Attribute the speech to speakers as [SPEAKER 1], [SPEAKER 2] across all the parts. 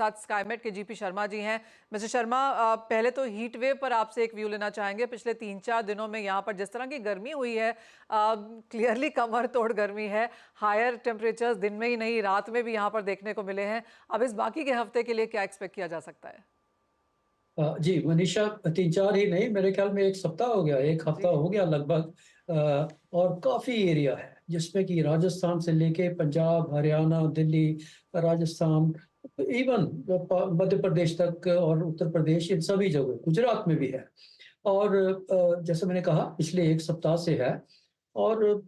[SPEAKER 1] साथ स्काईमेट के जीपी शर्मा जी हैं। मिस्टर शर्मा, पहले तो हीट वेव पर आपसे एक व्यू लेना चाहेंगे। पिछले 3-4 दिनों में यहाँ पर जिस तरह की गर्मी हुई है, क्लियरली कमर तोड़ गर्मी है। हायर टेम्परेचर्स दिन में ही नहीं, रात में भी यहाँ पर देखने को मिले हैं। अब इस बाकी के हफ्ते के लिए क्या एक्सपेक्ट किया जा सकता है?
[SPEAKER 2] जी, मनीषा, 3-4 ही नहीं, मेरे ख्याल में 1 सप्ताह हो गया, 1 हफ्ता
[SPEAKER 1] जी।
[SPEAKER 2] हो गया लगभग। और काफ़ी एरिया है, जिसमें कि राजस्थान से लेके पंजाब, हरियाणा, दिल्ली, राजस्थान, इवन मध्य प्रदेश तक और उत्तर प्रदेश, इन सभी जगह, गुजरात में भी है। और जैसे मैंने कहा, पिछले 1 सप्ताह से है। और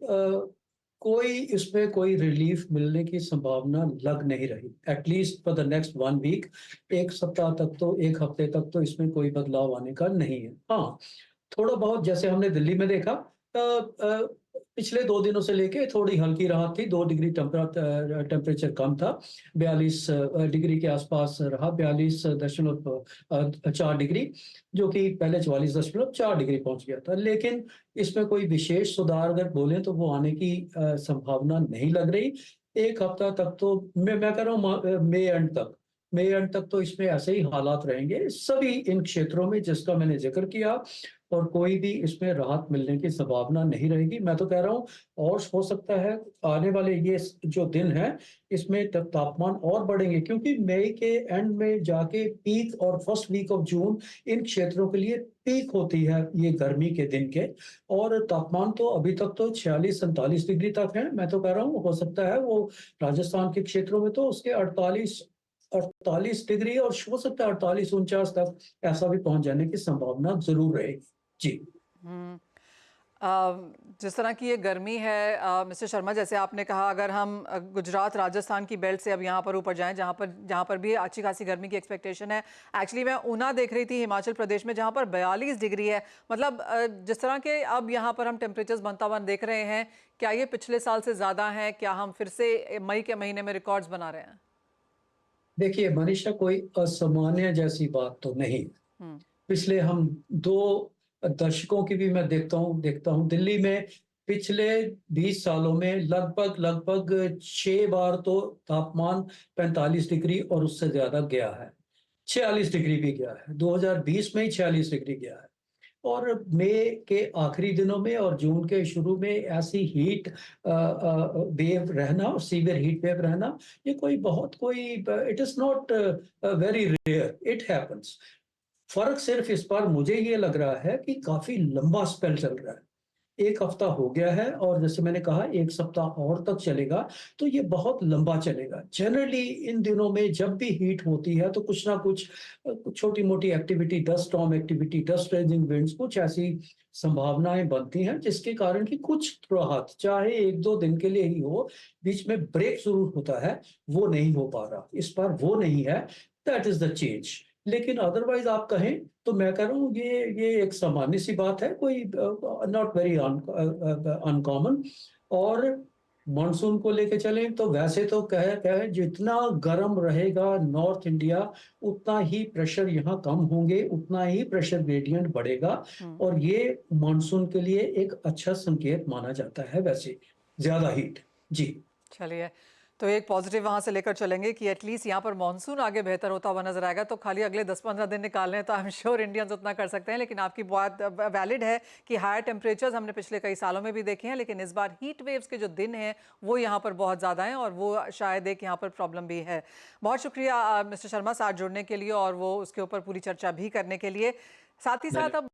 [SPEAKER 2] कोई इसमें कोई रिलीफ मिलने की संभावना लग नहीं रही, at least for the next 1 week. 1 सप्ताह तक तो, 1 हफ्ते तक तो इसमें कोई बदलाव आने का नहीं है। हाँ, थोड़ा बहुत जैसे हमने दिल्ली में देखा, पिछले 2 दिनों से लेके थोड़ी हल्की राहत थी, 2 डिग्री टेम्परेचर कम था, 42 डिग्री के आसपास रहा, 42.4 डिग्री, जो कि पहले 44.4 डिग्री पहुंच गया था। लेकिन इसमें कोई विशेष सुधार अगर बोलें तो वो आने की संभावना नहीं लग रही। 1 हफ्ता तक तो मैं कह रहा हूँ, मई एंड तक तो इसमें ऐसे ही हालात रहेंगे सभी इन क्षेत्रों में जिसका मैंने जिक्र किया। और कोई भी इसमें राहत मिलने की संभावना नहीं रहेगी। मैं तो कह रहा हूँ, और हो सकता है आने वाले ये जो दिन हैं, इसमें तापमान और बढ़ेंगे, क्योंकि मई के एंड में जाके पीक और फर्स्ट वीक ऑफ जून इन क्षेत्रों के लिए पीक होती है ये गर्मी के दिन के। और तापमान तो अभी तक तो 46-47 डिग्री तक है। मैं तो कह रहा हूँ, हो सकता है वो राजस्थान के क्षेत्रों में तो उसके 48 डिग्री, और हो सकता है 48-49 तक ऐसा भी पहुंच जाने की संभावना जरूर रहेगी। जी।
[SPEAKER 1] हम्म। जिस तरह की ये गर्मी है, मिस्टर शर्मा, जैसे आपने कहा, अगर हम गुजरात राजस्थान की बेल्ट से अब यहाँ पर ऊपर जाएं, जहाँ पर भी अच्छी खासी गर्मी की एक्सपेक्टेशन है। एक्चुअली मैं ऊना देख रही थी हिमाचल प्रदेश में, जहाँ पर 42 डिग्री है। मतलब जिस तरह के अब यहाँ पर हम टेम्परेचर्स बनता हुआ देख रहे हैं, क्या ये पिछले साल से ज़्यादा है? क्या हम फिर से मई के महीने में रिकॉर्ड्स बना रहे हैं?
[SPEAKER 2] देखिए मनीषा, कोई असामान्य जैसी बात तो नहीं।
[SPEAKER 1] हम्म।
[SPEAKER 2] पिछले हम 2 दशकों की भी मैं देखता हूँ दिल्ली में, पिछले 20 सालों में लगभग लगभग 6 बार तो तापमान 45 डिग्री और उससे ज्यादा गया है। 46 डिग्री भी गया है, 2020 में ही 46 डिग्री गया है। और मई के आखिरी दिनों में और जून के शुरू में ऐसी हीट वेव रहना, और सीवियर हीट वेव रहना, ये कोई it is not very rare, it happens. फर्क सिर्फ इस बार मुझे ये लग रहा है कि काफी लंबा स्पेल चल रहा है। 1 हफ्ता हो गया है, और जैसे मैंने कहा 1 सप्ताह और तक चलेगा, तो ये बहुत लंबा चलेगा। जनरली इन दिनों में जब भी हीट होती है तो कुछ ना कुछ छोटी मोटी activity, dust storm activity, dust raising winds, कुछ ऐसी संभावनाएं बनती हैं, जिसके कारण कि कुछ राहत, चाहे 1-2 दिन के लिए ही हो, बीच में ब्रेक जरूर होता है, वो नहीं हो पा रहा इस बार, वो नहीं है। That is the change. लेकिन अदरवाइज आप कहें तो मैं कह रहा हूँ, ये एक सामान्य सी बात है, कोई नॉट वेरी अनकॉमन। और मानसून को लेके चलें तो वैसे तो कहे कहे जितना गर्म रहेगा नॉर्थ इंडिया, उतना ही प्रेशर यहाँ कम होंगे, उतना ही प्रेशर ग्रेडियंट बढ़ेगा।
[SPEAKER 1] हम्म।
[SPEAKER 2] और ये मानसून के लिए एक अच्छा संकेत माना जाता है वैसे, ज्यादा हीट। जी।
[SPEAKER 1] चलिए, तो एक पॉजिटिव वहां से लेकर चलेंगे कि एटलीस्ट यहाँ पर मॉनसून आगे बेहतर होता हुआ नजर आएगा। तो खाली अगले 10-15 दिन निकालने हैं तो आई एम श्योर इंडियंस उतना कर सकते हैं। लेकिन आपकी बात वैलिड है कि हायर टेम्परेचर्स हमने पिछले कई सालों में भी देखे हैं, लेकिन इस बार हीट वेव्स के जो दिन हैं वो यहाँ पर बहुत ज़्यादा हैं, और वो शायद एक यहाँ पर प्रॉब्लम भी है। बहुत शुक्रिया मिस्टर शर्मा साथ जुड़ने के लिए और वो उसके ऊपर पूरी चर्चा भी करने के लिए। साथ ही साथ अब